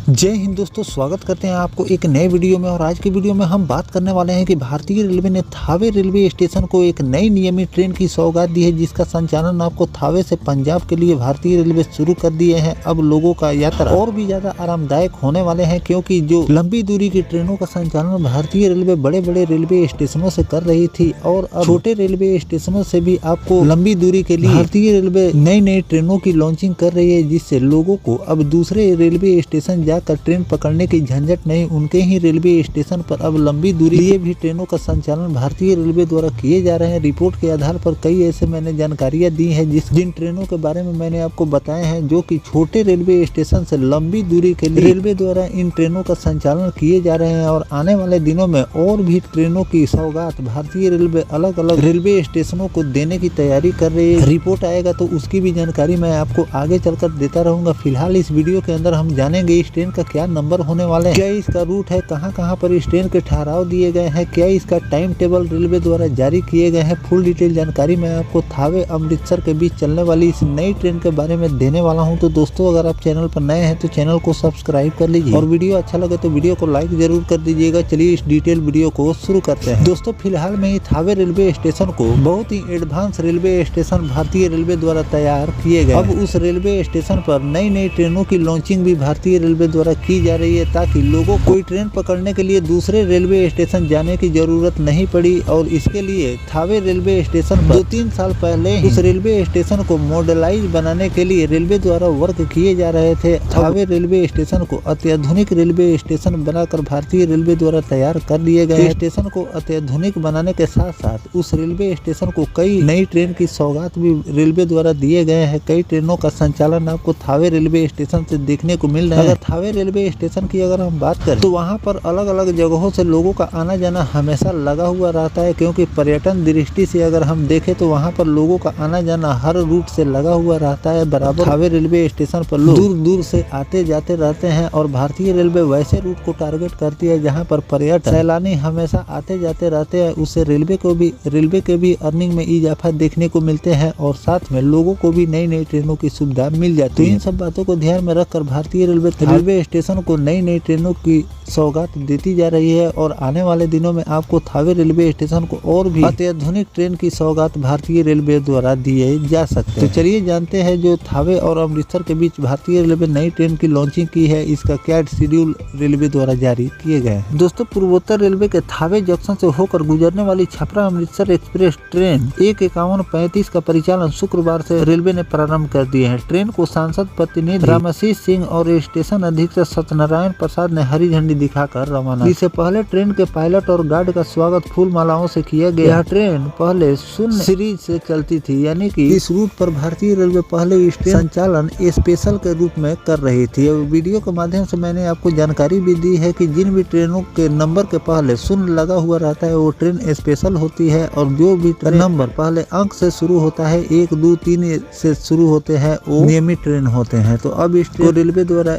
जय हिंद दोस्तों, स्वागत करते हैं आपको एक नए वीडियो में। और आज की वीडियो में हम बात करने वाले हैं कि भारतीय रेलवे ने थावे रेलवे स्टेशन को एक नई नियमित ट्रेन की सौगात दी है, जिसका संचालन आपको थावे से पंजाब के लिए भारतीय रेलवे शुरू कर दिए हैं। अब लोगों का यात्रा और भी ज्यादा आरामदायक होने वाले हैं, क्योंकि जो लंबी दूरी की ट्रेनों का संचालन भारतीय रेलवे बड़े बड़े रेलवे स्टेशनों से कर रही थी, और अब छोटे रेलवे स्टेशनों से भी आपको लंबी दूरी के लिए भारतीय रेलवे नई नई ट्रेनों की लॉन्चिंग कर रही है, जिससे लोगों को अब दूसरे रेलवे स्टेशन जाकर ट्रेन पकड़ने की झंझट नहीं। उनके ही रेलवे स्टेशन पर अब लंबी दूरी लिए भी ट्रेनों का संचालन भारतीय रेलवे द्वारा किए जा रहे हैं। रिपोर्ट के आधार पर कई ऐसे मैंने जानकारियां दी हैं जिन ट्रेनों के बारे में मैंने आपको बताए हैं, जो कि छोटे रेलवे स्टेशन से लंबी दूरी के लिए रेलवे द्वारा इन ट्रेनों का संचालन किए जा रहे हैं। और आने वाले दिनों में और भी ट्रेनों की सौगात भारतीय रेलवे अलग अलग रेलवे स्टेशनों को देने की तैयारी कर रही है। रिपोर्ट आएगा तो उसकी भी जानकारी मैं आपको आगे चलकर देता रहूंगा। फिलहाल इस वीडियो के अंदर हम जानेंगे इस ट्रेन का क्या नंबर होने वाले हैं, क्या इसका रूट है, कहां पर इस ट्रेन के ठहराव दिए गए हैं, क्या इसका टाइम टेबल रेलवे द्वारा जारी किए गए हैं। फुल डिटेल जानकारी मैं आपको थावे अमृतसर के बीच चलने वाली इस नई ट्रेन के बारे में देने वाला हूं। तो दोस्तों, अगर आप चैनल पर नए हैं तो चैनल को सब्सक्राइब कर लीजिए, और वीडियो अच्छा लगे तो वीडियो को लाइक जरूर कर दीजिएगा। चलिए इस डिटेल वीडियो को शुरू करते हैं। दोस्तों, फिलहाल में ही थावे रेलवे स्टेशन को बहुत ही एडवांस रेलवे स्टेशन भारतीय रेलवे द्वारा तैयार किए गए। अब उस रेलवे स्टेशन पर नई नई ट्रेनों की लॉन्चिंग भी भारतीय रेलवे द्वारा की जा रही है, ताकि लोगों को कोई ट्रेन पकड़ने के लिए दूसरे रेलवे स्टेशन जाने की जरूरत नहीं पड़ी। और इसके लिए थावे रेलवे स्टेशन पर 2-3 साल पहले उस रेलवे स्टेशन को मॉडलाइज बनाने के लिए रेलवे द्वारा वर्क किए जा रहे थे। थावे रेलवे स्टेशन को अत्याधुनिक रेलवे स्टेशन बनाकर भारतीय रेलवे द्वारा तैयार कर लिए गए। स्टेशन को अत्याधुनिक बनाने के साथ साथ उस रेलवे स्टेशन को कई नई ट्रेन की सौगात भी रेलवे द्वारा दिए गए हैं। कई ट्रेनों का संचालन आपको थावे रेलवे स्टेशन से देखने को मिल रहा है। अगर थावे रेलवे स्टेशन की अगर हम बात करें तो वहां पर अलग अलग जगहों से लोगों का आना जाना हमेशा लगा हुआ रहता है, क्योंकि पर्यटन दृष्टि से अगर हम देखें तो वहां पर लोगों का आना जाना हर रूट से लगा हुआ रहता है। बराबर थावे रेलवे स्टेशन पर लोग दूर दूर से आते जाते रहते हैं, और भारतीय रेलवे वैसे रूट को टारगेट करती है जहां पर पर्यटक सैलानी हमेशा आते जाते रहते हैं। उससे रेलवे के भी अर्निंग में इजाफा देखने को मिलते हैं, और साथ में लोगों को भी नई नई ट्रेनों की सुविधा मिल जाती है। इन सब बातों को ध्यान में रखकर भारतीय रेलवे स्टेशन को नई नई ट्रेनों की सौगात देती जा रही है। और आने वाले दिनों में आपको थावे रेलवे स्टेशन को और भी अत्याधुनिक ट्रेन की सौगात भारतीय रेलवे द्वारा दिए जा सकते हैं। तो चलिए जानते हैं जो थावे और अमृतसर के बीच भारतीय रेलवे नई ट्रेन की लॉन्चिंग की है, इसका क्या शेड्यूल रेलवे द्वारा जारी किए गए हैं। दोस्तों, पूर्वोत्तर रेलवे के थावे जंक्शन से होकर गुजरने वाली छपरा अमृतसर एक्सप्रेस ट्रेन 1:51:35 का परिचालन शुक्रवार से रेलवे ने प्रारंभ कर दिए हैं। ट्रेन को सांसद प्रतिनिधि रामाशीष सिंह और स्टेशन अधीक्षक सत्यनारायण प्रसाद ने हरी झंडी दिखाकर रवाना। इससे पहले ट्रेन के पायलट और गार्ड का स्वागत फूल मालाओं से किया गया। यह ट्रेन पहले शून्य सीरीज से चलती थी, यानी कि इस रूट पर भारतीय रेलवे पहले इस ट्रेन संचालन स्पेशल के रूप में कर रही थी। वीडियो के माध्यम से मैंने आपको जानकारी भी दी है कि जिन भी ट्रेनों के नंबर के पहले शून्य लगा हुआ रहता है वो ट्रेन स्पेशल होती है, और जो भी नंबर पहले अंक से शुरू होता है 1, 2, 3 से शुरू होते हैं वो नियमित ट्रेन होते हैं। तो अब इस ट्रेन रेलवे द्वारा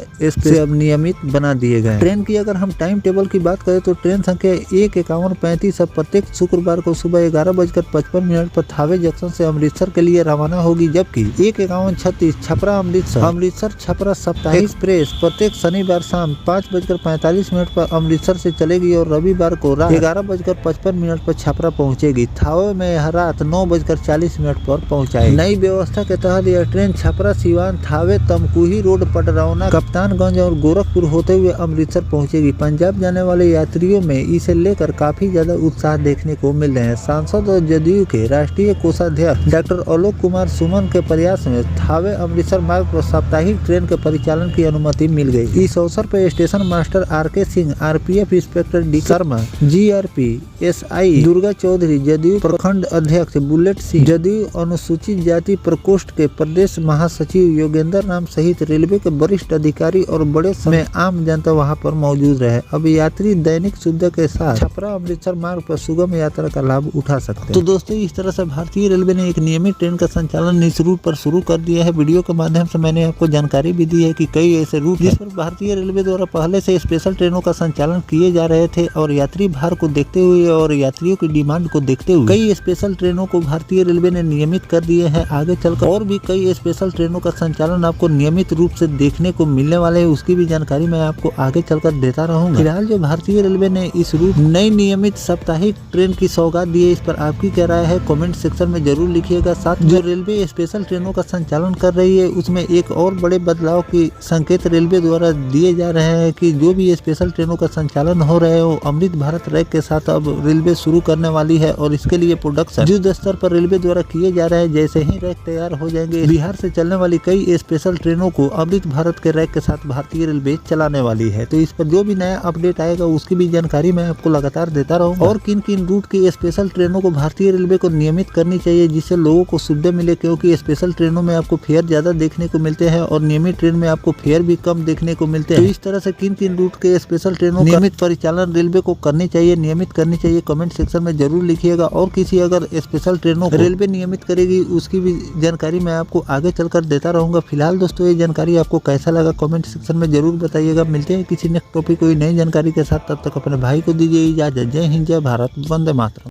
अब नियमित बना दिए गए। ट्रेन की अगर हम टाइम टेबल की बात करें तो ट्रेन संख्या 1:51:35 अब प्रत्येक शुक्रवार को सुबह 11:55 पर थावे जंक्शन से अमृतसर के लिए रवाना होगी, जबकि 1:51:36 छपरा अमृतसर छपरा साप्ताहिक एक्सप्रेस प्रत्येक शनिवार शाम 5:45 पर अमृतसर से चलेगी, और रविवार को रात 11:55 पर छपरा पहुंचेगी। थावे में यह रात 9:40 पर पहुंचाएगी। नई व्यवस्था के तहत यह ट्रेन छपरा सिवान थावे तमकुही रोड पटरौना कप्तानगंज और गोरखपुर होते हुए अमृतसर पहुंचेगी। पंजाब जाने वाले यात्रियों में इसे लेकर काफी ज्यादा उत्साह देखने को मिल रहे हैं। सांसद और जदयू के राष्ट्रीय कोषाध्यक्ष डॉक्टर आलोक कुमार सुमन के प्रयास में थावे अमृतसर मार्ग पर साप्ताहिक ट्रेन के परिचालन की अनुमति मिल गई। इस अवसर पर station master RK Singh, RPF inspector D Sharma, GRP SI Durga Chaudhary, JDU प्रखंड अध्यक्ष बुलेट सिंह, जदयू अनुसूचित जाति प्रकोष्ठ के प्रदेश महासचिव योगेंद्र राम सहित रेलवे के वरिष्ठ अधिकारी और बड़े समय आम जनता वहां पर मौजूद जूझ रहे हैं। अब यात्री दैनिक सुविधा के साथ छपरा अमृतसर मार्ग पर सुगम यात्रा का लाभ उठा सकते हैं। तो दोस्तों, इस तरह से भारतीय रेलवे ने एक नियमित ट्रेन का संचालन इस रूट पर शुरू कर दिया है। वीडियो के माध्यम से मैंने आपको जानकारी भी दी है कि कई ऐसे रूट जिस पर भारतीय रेलवे द्वारा पहले से स्पेशल ट्रेनों का संचालन किए जा रहे थे और यात्री भार को देखते हुए और यात्रियों की डिमांड को देखते हुए कई स्पेशल ट्रेनों को भारतीय रेलवे ने नियमित कर दिए हैं। आगे चलकर और भी कई स्पेशल ट्रेनों का संचालन आपको नियमित रूप से देखने को मिलने वाले है, उसकी भी जानकारी मैं आपको आगे चलकर देता रहूंगा। फिलहाल जो भारतीय रेलवे ने इस रूट नई नियमित साप्ताहिक ट्रेन की सौगात दी है, इस पर आपकी क्या राय है कमेंट सेक्शन में जरूर लिखिएगा। साथ जो रेलवे स्पेशल ट्रेनों का संचालन कर रही है उसमें एक और बड़े बदलाव की संकेत रेलवे द्वारा दिए जा रहे हैं कि जो भी स्पेशल ट्रेनों का संचालन हो रहे हो अमृत भारत रैक के साथ अब रेलवे शुरू करने वाली है और इसके लिए प्रोडक्शन युद्ध स्तर पर रेलवे द्वारा किए जा रहे हैं। जैसे ही रैक तैयार हो जाएंगे, बिहार से चलने वाली कई स्पेशल ट्रेनों को अमृत भारत के रैक के साथ भारतीय रेलवे चलाने वाली है। तो इस पर जो भी नया अपडेट आएगा उसकी भी जानकारी मैं आपको लगातार देता रहूंगा। और किन किन रूट की स्पेशल ट्रेनों को भारतीय रेलवे को नियमित करनी चाहिए जिससे लोगों को सुविधा मिले, क्योंकि स्पेशल ट्रेनों में आपको फेयर ज्यादा देखने को मिलते हैं और नियमित ट्रेन में आपको फेयर भी कम देखने को मिलते हैं। तो इस तरह से किन किन रूट के स्पेशल ट्रेनों नियमित परिचालन रेलवे को करनी चाहिए, नियमित करनी चाहिए, कमेंट सेक्शन में जरूर लिखिएगा। और किसी अगर स्पेशल ट्रेनों को रेलवे नियमित करेगी उसकी भी जानकारी मैं आपको आगे चलकर देता रहूंगा। फिलहाल दोस्तों, ये जानकारी आपको कैसा लगा कमेंट सेक्शन में जरूर बताइएगा। मिलते हैं किसी नेक्स्ट टॉपिक कोई नई जानकारी के साथ, तब तक अपने भाई को दीजिए इजाजत। जय हिंद, जय भारत, वंदे मातरम।